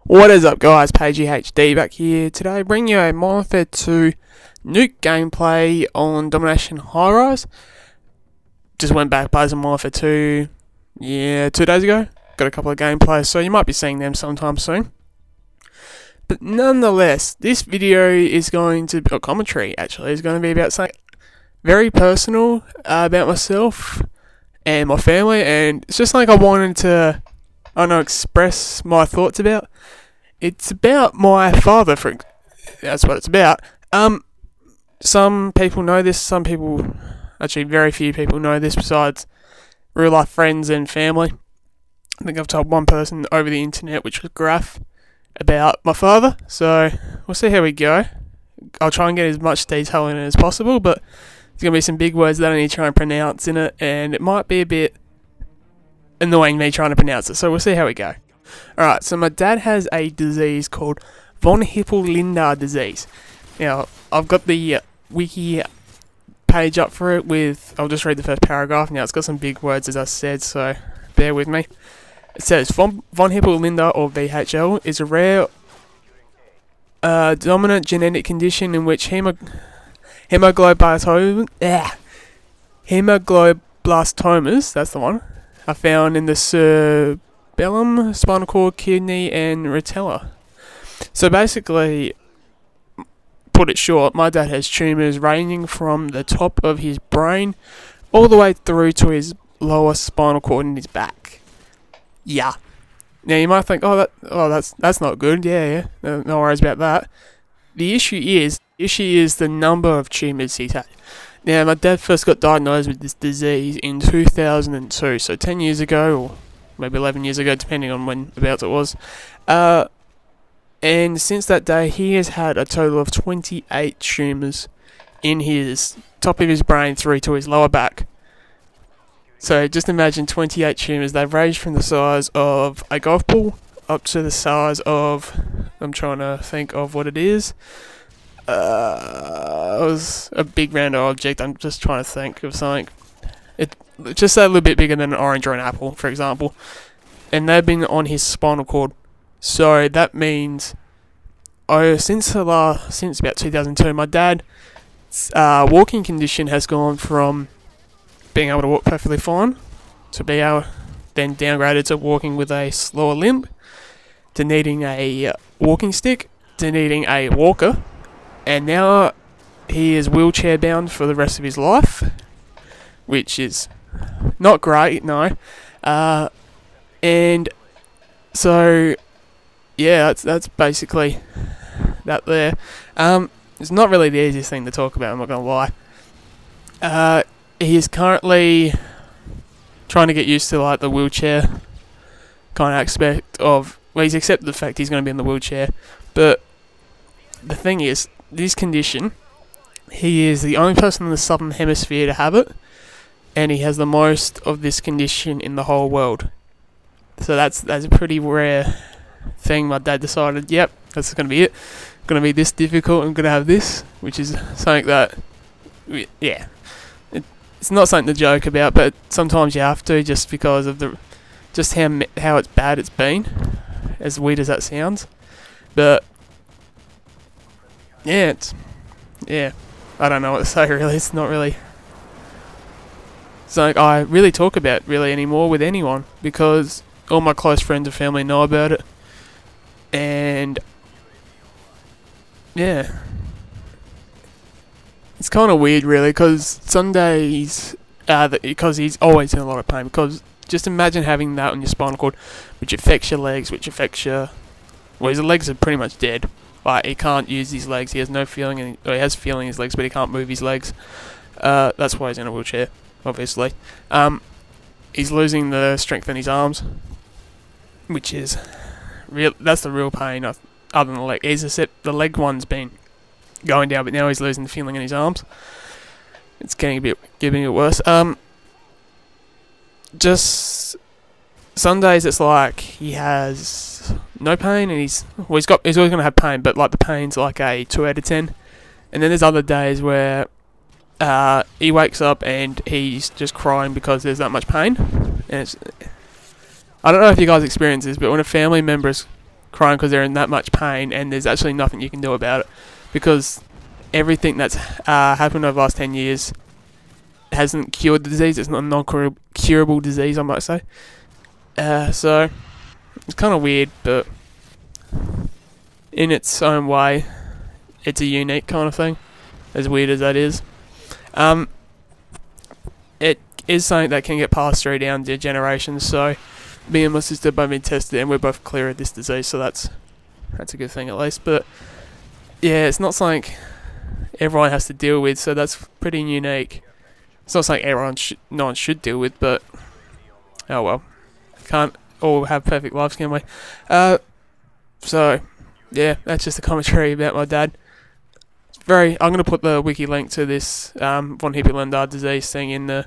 What is up guys, Pagey HD back here today, bringing you a MW2 nuke gameplay on Domination High Rise. Just went back by some MW2, 2 days ago. Got a couple of gameplays, so you might be seeing them sometime soon. But nonetheless, this video is going to be, or commentary actually, is going to be about something very personal about myself and my family, and it's just like I wanted to, I don't know, express my thoughts about. It's about my father, that's what it's about. Some people know this, some people, actually very few people know this besides real life friends and family. I think I've told one person over the internet, which was Graph, about my father, so we'll see how we go. I'll try and get as much detail in it as possible, but there's going to be some big words that I need to try and pronounce in it, and it might be a bit annoying me trying to pronounce it, so we'll see how we go. Alright, so my dad has a disease called von Hippel-Lindau disease. Now, I've got the wiki page up for it with, I'll just read the first paragraph. Now, it's got some big words as I said, so bear with me. It says, von Hippel-Lindau, or VHL, is a rare dominant genetic condition in which hemogloblastomas, that's the one, are found in the cerebellum, spinal cord, kidney, and retella. So basically, put it short, my dad has tumours ranging from the top of his brain all the way through to his lower spinal cord in his back. Yeah. Now you might think, that's not good. Yeah, no worries about that. The issue is the number of tumours he's had. Now, my dad first got diagnosed with this disease in 2002, so 10 years ago, or maybe 11 years ago, depending on when about it was. And since that day, he has had a total of 28 tumours in his top of his brain through to his lower back. So just imagine 28 tumours. They've ranged from the size of a golf ball up to the size of, I'm trying to think of what it is. It was a big round object. I'm just trying to think of something. It's just a little bit bigger than an orange or an apple, for example. And they've been on his spinal cord. So that means, since about 2002, my dad's walking condition has gone from being able to walk perfectly fine to be able, then downgraded to walking with a slower limp, to needing a walking stick, to needing a walker, and now he is wheelchair bound for the rest of his life, which is not great, no. And so, yeah, that's basically that there. It's not really the easiest thing to talk about, I'm not going to lie. He is currently trying to get used to like the wheelchair kind of aspect of, well, he's accepted the fact he's going to be in the wheelchair, but the thing is, this condition, he is the only person in the southern hemisphere to have it, and he has the most of this condition in the whole world. So that's a pretty rare thing. My dad decided, yep, that's going to be it. It's going to be this difficult. I'm going to have this, which is something that, yeah, it's not something to joke about, but sometimes you have to, just because of how it's bad it's been, as weird as that sounds. But yeah, I don't know what to say really. It's not really something I really talk about really anymore with anyone, because all my close friends and family know about it. And yeah, it's kind of weird really, because some days, because he's always in a lot of pain, because just imagine having that on your spinal cord, which affects your legs, which affects your, well, his legs are pretty much dead. Like, he can't use his legs, he has no feeling, or he has feeling in his legs, but he can't move his legs. That's why he's in a wheelchair, obviously. He's losing the strength in his arms, which is that's the real pain, other than the leg. The leg one's been going down, but now he's losing the feeling in his arms. It's getting it worse. Just some days it's like he has no pain, and he's always going to have pain, but like the pain's like a 2 out of 10. And then there's other days where he wakes up and he's just crying because there's that much pain. And I don't know if you guys experience this, but when a family member is crying because they're in that much pain and there's actually nothing you can do about it, because everything that's happened over the last 10 years hasn't cured the disease. It's not a non-curable disease, I might say. So it's kind of weird, but in its own way, it's a unique kind of thing, as weird as that is. It is something that can get passed through down to generations, so me and my sister both been tested and we're both clear of this disease, so that's a good thing at least. But yeah, it's not something everyone has to deal with, so that's pretty unique. It's not something no one should deal with, but oh well. Can't all have perfect lives, can we? So yeah, that's just a commentary about my dad. I'm going to put the wiki link to this von Hippel-Lindau disease thing in the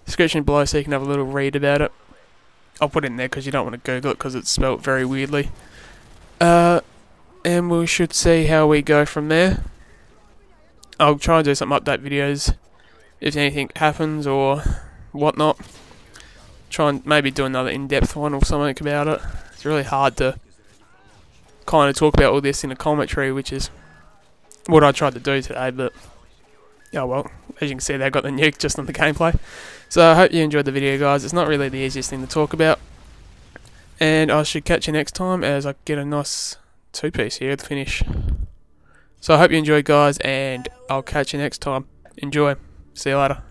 description below so you can have a little read about it. I'll put it in there because you don't want to Google it because it's spelled very weirdly. And we should see how we go from there. I'll try and do some update videos if anything happens or whatnot. Try and maybe do another in-depth one or something about it. It's really hard to kind of talk about all this in a commentary, which is what I tried to do today, but oh well, as you can see, they got the nuke just on the gameplay. So I hope you enjoyed the video, guys. It's not really the easiest thing to talk about, and I should catch you next time as I get a nice two-piece here to finish. So I hope you enjoyed, guys, and I'll catch you next time. Enjoy. See you later.